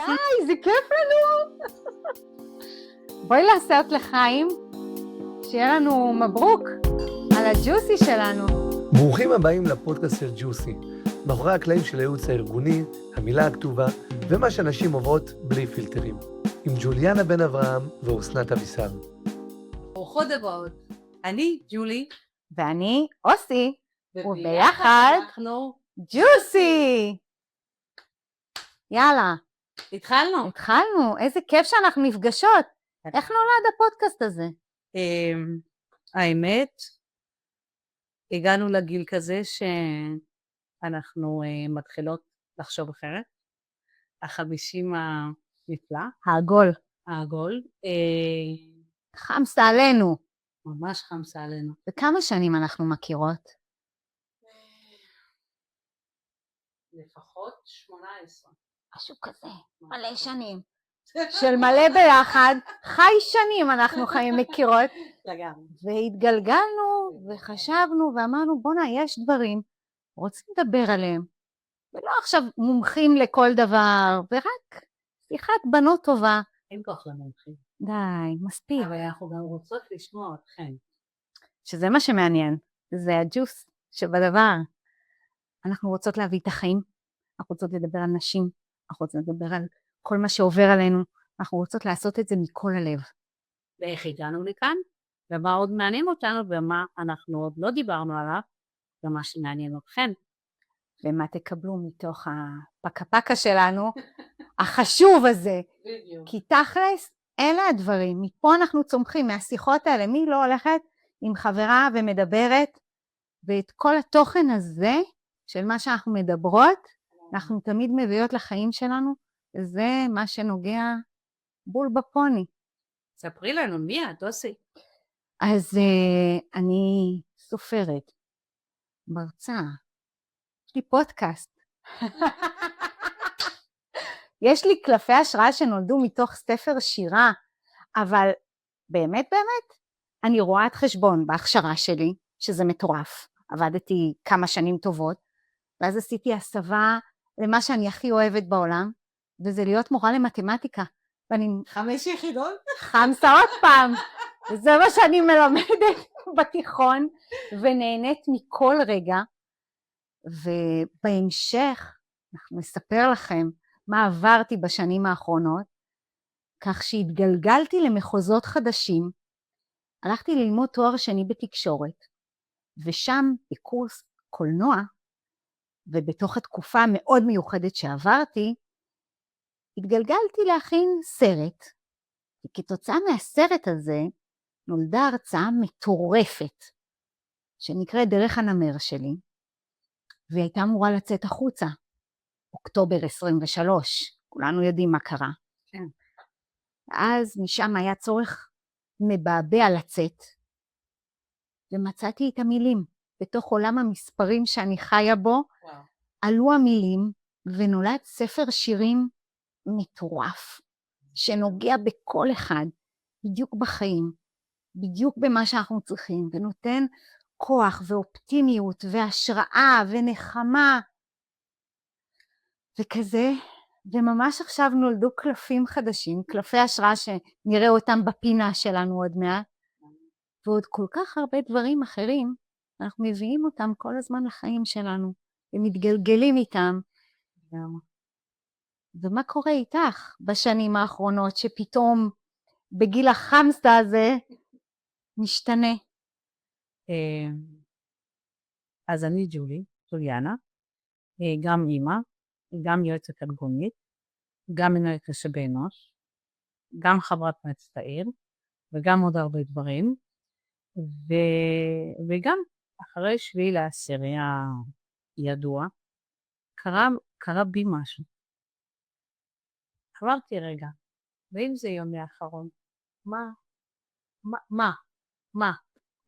די, זה כיף לנו. בואי לעשות לחיים, שיהיה לנו מברוק על הג'וסי שלנו. ברוכים הבאים לפודקאסט של ג'וסי, מאחורי הקלעים של הייעוץ הארגוני, המילה הכתובה, ומה שאנשים עוברות בלי פילטרים. עם ג'וליאנה בן אברהם ואוסנת אביסר. ברוכות הבאות, אני ג'ולי, ואני אוסי, וביחד אנחנו ג'וסי. יאללה, התחלנו. איזה כיף שאנחנו נפגשות. איך נולד הפודקאסט הזה? האמת, הגענו לגיל כזה שאנחנו מתחילות לחשוב אחרת. 50 הנפלא, העגול, חמסה עלינו. ממש חמסה עלינו. וכמה שנים אנחנו מכירות? לפחות 18. משהו כזה, מלא שנים. של מלא ביחד, חי שנים אנחנו חיים מכירות. לגמרי. והתגלגלנו וחשבנו ואמרנו בונה, יש דברים, רוצים לדבר עליהם. ולא עכשיו מומחים לכל דבר, ורק שיחת בנות טובה. אין כוח למומחים. די, מספיק. אבל אנחנו גם רוצות לשמוע אתכם. שזה מה שמעניין, זה הג'וס שבדבר. אנחנו רוצות להביא את החיים, אנחנו רוצות לדבר על נשים, אנחנו רוצות לדבר על כל מה שעובר עלינו, אנחנו רוצות לעשות את זה מכל הלב. ואיך הגענו לכאן, ומה עוד מעניין אותנו, ומה אנחנו עוד לא דיברנו עליו, ומה שמעניין אתכם. ומה תקבלו מתוך הפקה שלנו, החשוב הזה. בדיוק. כי תכלס, אלה הדברים, מפה אנחנו צומחים, מהשיחות האלה, מי לא הולכת עם חברה ומדברת, ואת כל התוכן הזה, של מה שאנחנו מדברות, אנחנו תמיד מביאות לחיים שלנו, וזה מה שנוגע בול בפוני. ספרי לנו, מי את, אוסי? אז אני סופרת, מרצה, יש לי פודקאסט. יש לי קלפי השראה שנולדו מתוך ספר שירה, אבל באמת, אני רואה את חשבון בהכשרה שלי, שזה מטורף. עבדתי כמה שנים טובות, ואז עשיתי הסבה למה שאני הכי אוהבת בעולם, וזה להיות מורה למתמטיקה. ואני 5 יחידות? חמסה עוד פעם, וזה מה שאני מלמדת בתיכון, ונהנית מכל רגע, ובהמשך אנחנו נספר לכם מה עברתי בשנים האחרונות, כך שהתגלגלתי למחוזות חדשים, הלכתי ללמוד תואר שני בתקשורת, ושם בקורס קולנוע, ובתוך התקופה המאוד מיוחדת שעברתי, התגלגלתי להכין סרט, וכתוצאה מהסרט הזה נולדה הרצאה מטורפת, שנקראת דרך הנמר שלי, והיא הייתה אמורה לצאת החוצה, אוקטובר 23, כולנו יודעים מה קרה. כן. אז משם היה צורך מבעבע לצאת, ומצאתי את המילים, בתוך עולם המספרים שאני חיה בו, וואו. עלו המילים, ונולד ספר שירים מטורף, שנוגע בכל אחד, בדיוק בחיים, בדיוק במה שאנחנו צריכים, ונותן כוח ואופטימיות והשראה ונחמה, וכזה, וממש עכשיו נולדו קלפים חדשים, קלפי השראה שנראה אותם בפינה שלנו עוד מעט, ועוד כל כך הרבה דברים אחרים, אנחנו מביאים אותם כל הזמן לחיים שלנו, ומתגלגלים איתם. ומה קורה איתך בשנים האחרונות, שפתאום בגיל החמסה הזה משתנה? אז אני ג'וליאנה, גם אימא, גם יועצת ארגונית, גם מנהלת משאבי אנוש, גם חברת מועצת העיר, וגם עוד הרבה דברים, וגם אחרי 7/10 הידוע, קרה בי משהו. עברתי רגע, ואם זה יומי האחרון,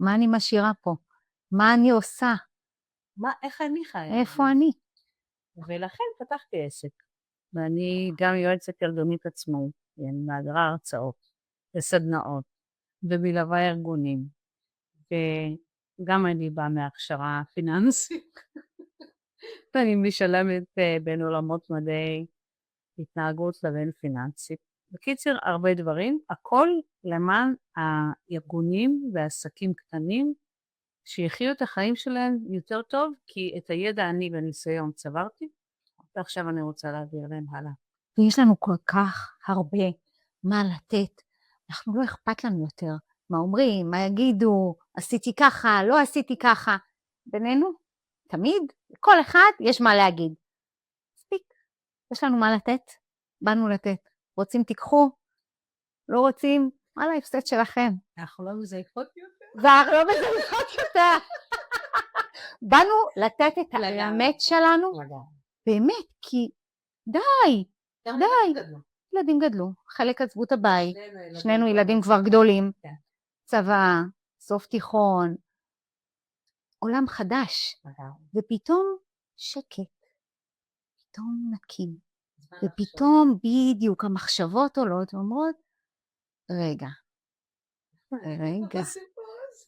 מה אני משאירה פה? מה אני עושה? איך אני חיה? איפה אני? ולכן פתחתי עסק, ואני גם יועצת ארגונית עצמאית, אני מעבירה הרצאות וסדנאות, ומלווה ארגונים, וגם אני באה מהכשרה פיננסית, ואני משלמת בין עולמות מדעי התנהגות לבין פיננסית. בקיצר, הרבה דברים, הכל למען הארגונים והעסקים קטנים, שיחיו את החיים שלהם יותר טוב, כי את הידע אני בניסיון צברתי, ועכשיו אני רוצה להעביר להם הלאה. ויש לנו כל כך הרבה מה לתת. אנחנו לא אכפת לנו יותר מה אומרים, מה יגידו, עשיתי ככה, לא עשיתי ככה. בינינו, תמיד, כל אחד יש מה להגיד. מספיק, יש לנו מה לתת, באנו לתת. רוצים תיקחו, לא רוצים, וואלה, הפסד שלכם. אנחנו לא מזייפות יותר. ואנחנו לא מזייפות יותר. באנו לתת את האמת שלנו, באמת, כי די. ילדים גדלו, חלק עזבו את הבית, שנינו ילדים כבר גדולים, צבא, סוף תיכון, עולם חדש, ופתאום שקט, פתאום נקי, ופתאום בדיוק המחשבות עולות ואומרות, רגע,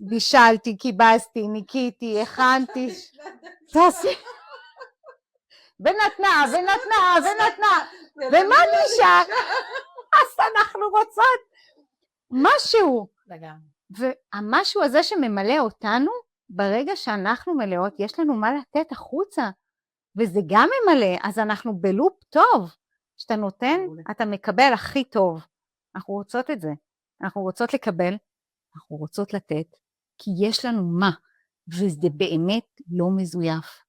בישלתי, קיבסתי, ניקיתי, הכנתי, תעשי, ונתנה, ומה נשאר? אז אנחנו רוצות משהו. והמשהו הזה שממלא אותנו, ברגע שאנחנו מלאות, יש לנו מה לתת החוצה, וזה גם ממלא, אז אנחנו בלופ טוב. שאתה נותן, אתה מקבל הכי טוב. אנחנו רוצות את זה. אנחנו רוצות לקבל, אנחנו רוצות לתת, כי יש לנו מה, וזה באמת לא מזויף.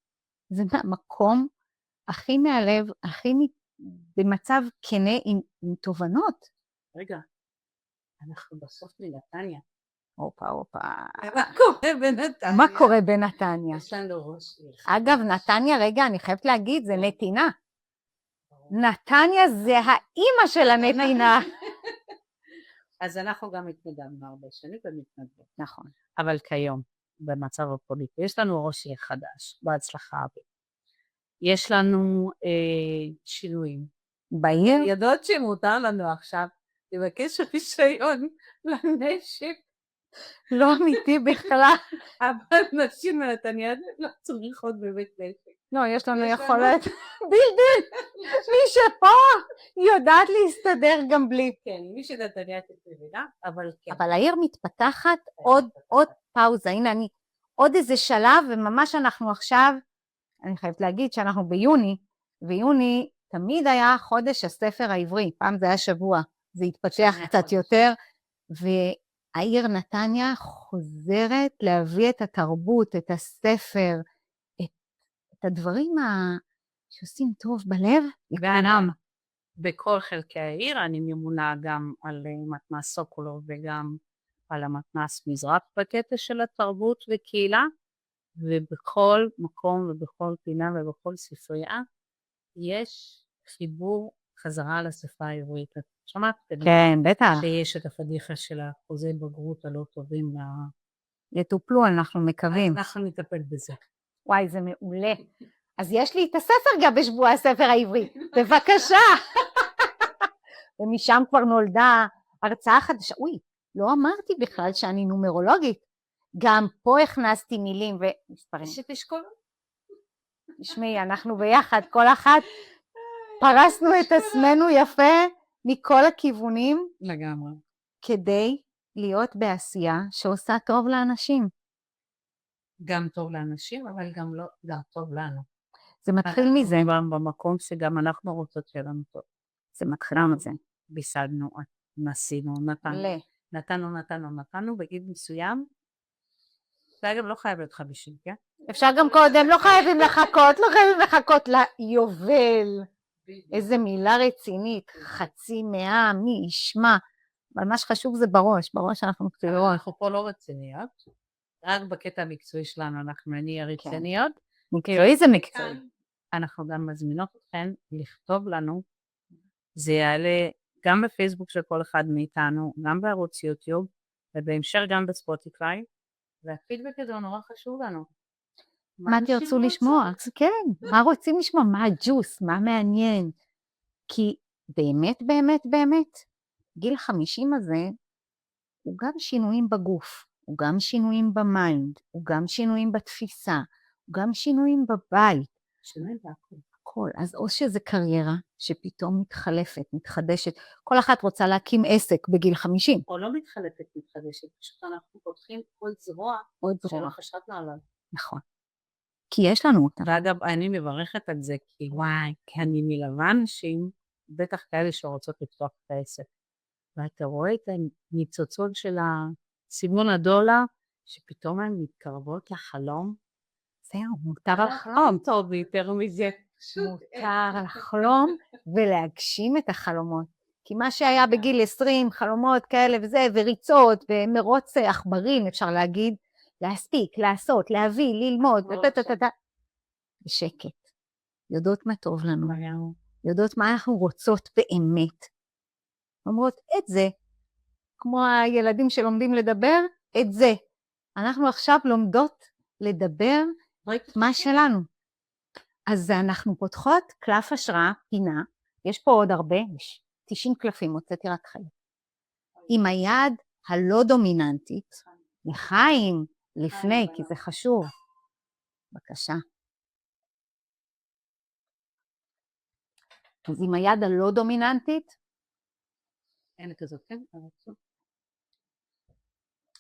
זה מקום הכי מהלב, הכי במצב כנה עם תובנות. רגע, אנחנו בסוף מנתניה. הופה. מה קורה בנתניה? מה קורה בנתניה? יש לנו ראש עיר. אגב, נתניה, רגע, אני חייבת להגיד, זה נתינה. נתניה זה האימא של הנתינה. אז אנחנו גם התנדבנו הרבה שנים ומתנדבות. נכון. אבל כיום, במצב הפוליטי, יש לנו ראש עיר חדש, בהצלחה. יש לנו שינויים. בעיר? יודעות שמותר לנו עכשיו לבקש רישיון לנשק. לא אמיתי בכלל. אבל נשים מנתניה לא צריכות בבית נשק. לא, יש לנו יכולת בלתי. מי שפה יודעת להסתדר גם בלי. כן, מי שנתניה תתבינה, אבל כן. אבל העיר מתפתחת עוד פאוזה. הנה אני, עוד איזה שלב, וממש אנחנו עכשיו, אני חייבת להגיד שאנחנו ביוני, ויוני תמיד היה חודש הספר העברי, פעם זה היה שבוע, זה התפתח קצת יותר, והעיר נתניה חוזרת להביא את התרבות, את הספר, את הדברים שעושים טוב בלב, לכולם. בכל חלקי העיר, אני ממונה גם על מתנ"ס סוקולוב וגם על המתנ"ס מזרח בקטע של התרבות וקהילה, ובכל מקום ובכל פינה ובכל ספרייה יש חיבור חזרה לשפה העברית. את שמעת? כן, בטח. שיש את הפדיחה של האחוזי בגרות הלא טובים. יטופלו, אנחנו מקווים. אנחנו נטפל בזה. וואי, זה מעולה. אז יש לי את הספר גם בשבוע הספר העברי. בבקשה. ומשם כבר נולדה הרצאה חדשה. אוי, לא אמרתי בכלל שאני נומרולוגית. גם פה הכנסתי מילים ומספרים. שתשקול. תשמעי, אנחנו ביחד, כל אחת פרסנו את עצמנו יפה מכל הכיוונים. לגמרי. כדי להיות בעשייה שעושה טוב לאנשים. גם טוב לאנשים, אבל גם טוב לנו. זה מתחיל מזה. במקום שגם אנחנו רוצות שיהיה לנו טוב. זה מתחיל מזה. ביסדנו, נסינו, נתנו, בגיל מסוים. זה גם לא חייב להיות 50, כן? אפשר גם קודם, לא חייבים לחכות ליובל. איזה מילה רצינית, 100, מי ישמע. אבל מה שחשוב זה בראש אנחנו מקצועיות. אנחנו פה לא רציניות, רק בקטע המקצועי שלנו אנחנו נהיה רציניות. מקצועי זה מקצועי. אנחנו גם מזמינות אתכן לכתוב לנו, זה יעלה גם בפייסבוק של כל אחד מאיתנו, גם בערוץ יוטיוב, ובהמשך גם בספוטיפיי, והפידבק הזה הוא נורא חשוב לנו. מה תרצו לשמוע? כן, מה רוצים לשמוע? מה הג'וס? מה מעניין? כי באמת, גיל 50 הזה, הוא גם שינויים בגוף, הוא גם שינויים במיינד, הוא גם שינויים בתפיסה, הוא גם שינויים בבית. שינויים בהכל. הכל. אז או שזה קריירה שפתאום מתחלפת, מתחדשת. כל אחת רוצה להקים עסק בגיל 50. או לא מתחלפת, מתחדשת. פשוט אנחנו פותחים עוד זרוע שלא חשבנו עליו. נכון. כי יש לנו אותה. ואגב, אני מברכת על זה, כי וואי, כי אני מלווה אנשים, בטח כאלה שרוצות לפתוח את העסק. ואתה רואה את הניצוצות של סימון הדולר, שפתאום הן מתקרבות לחלום. זהו, מותר לחלום. טוב יותר מזה. מותר לחלום ולהגשים את החלומות. כי מה שהיה בגיל 20, חלומות כאלה וזה, וריצות, ומרוץ עכברים, אפשר להגיד, להספיק, לעשות, להביא, ללמוד, בשקט. יודעות מה טוב לנו, יודעות מה אנחנו רוצות באמת. אומרות, את זה, כמו הילדים שלומדים לדבר, את זה. אנחנו עכשיו לומדות לדבר מה שלנו. אז אנחנו פותחות קלף השראה, פינה, יש פה עוד הרבה, יש 90 קלפים, הוצאתי רק חלק. עם היד הלא דומיננטית, לחיים, לפני, כי זה חשוב. בבקשה. אז עם היד הלא דומיננטית, אין כזאת, כן?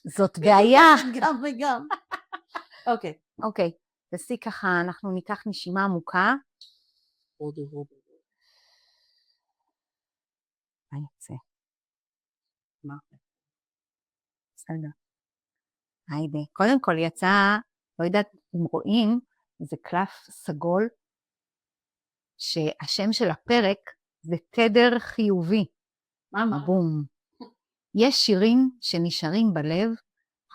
זאת בעיה. גם וגם. אוקיי. אוקיי, תעשי ככה, אנחנו ניקח נשימה עמוקה. מה יצא? מה? בסדר. היידה. קודם כל יצא, לא יודעת אם רואים, זה קלף סגול, שהשם של הפרק זה תדר חיובי. מה? בום. יש שירים שנשארים בלב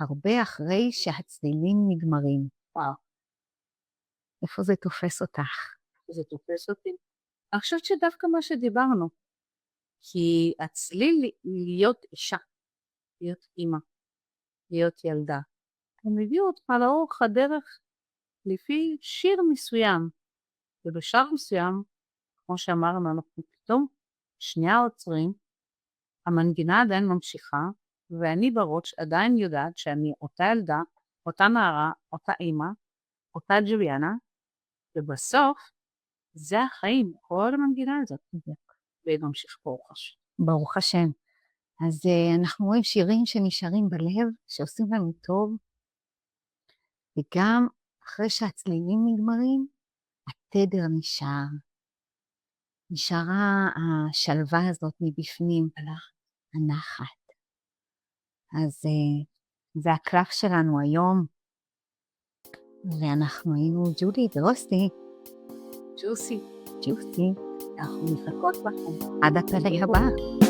הרבה אחרי שהצלילים נגמרים. וואו. איפה זה תופס אותך? זה תופס אותי. אני חושבת שדווקא מה שדיברנו, כי הצליל להיות אישה, להיות אימא, להיות ילדה, הם הביאו אותך לאורך הדרך לפי שיר מסוים, ובשיר מסוים, כמו שאמרנו, אנחנו פתאום שנייה עוצרים, המנגינה עדיין ממשיכה, ואני בראש עדיין יודעת שאני אותה ילדה, אותה נערה, אותה אימא, אותה ג'וליאנה, ובסוף זה החיים, כל המנגינה הזאת, ונמשיך ברוך השם. אז אנחנו רואים שירים שנשארים בלב, שעושים לנו טוב, וגם אחרי שהצלילים נגמרים, התדר נשאר. נשארה השלווה הזאת מבפנים, הנחת. אז זה הקלף שלנו היום, ואנחנו היינו ג'ולי ורוסי. ג'וסי. ג'וסי. אנחנו מחכות לכם. עד הפרק הבא.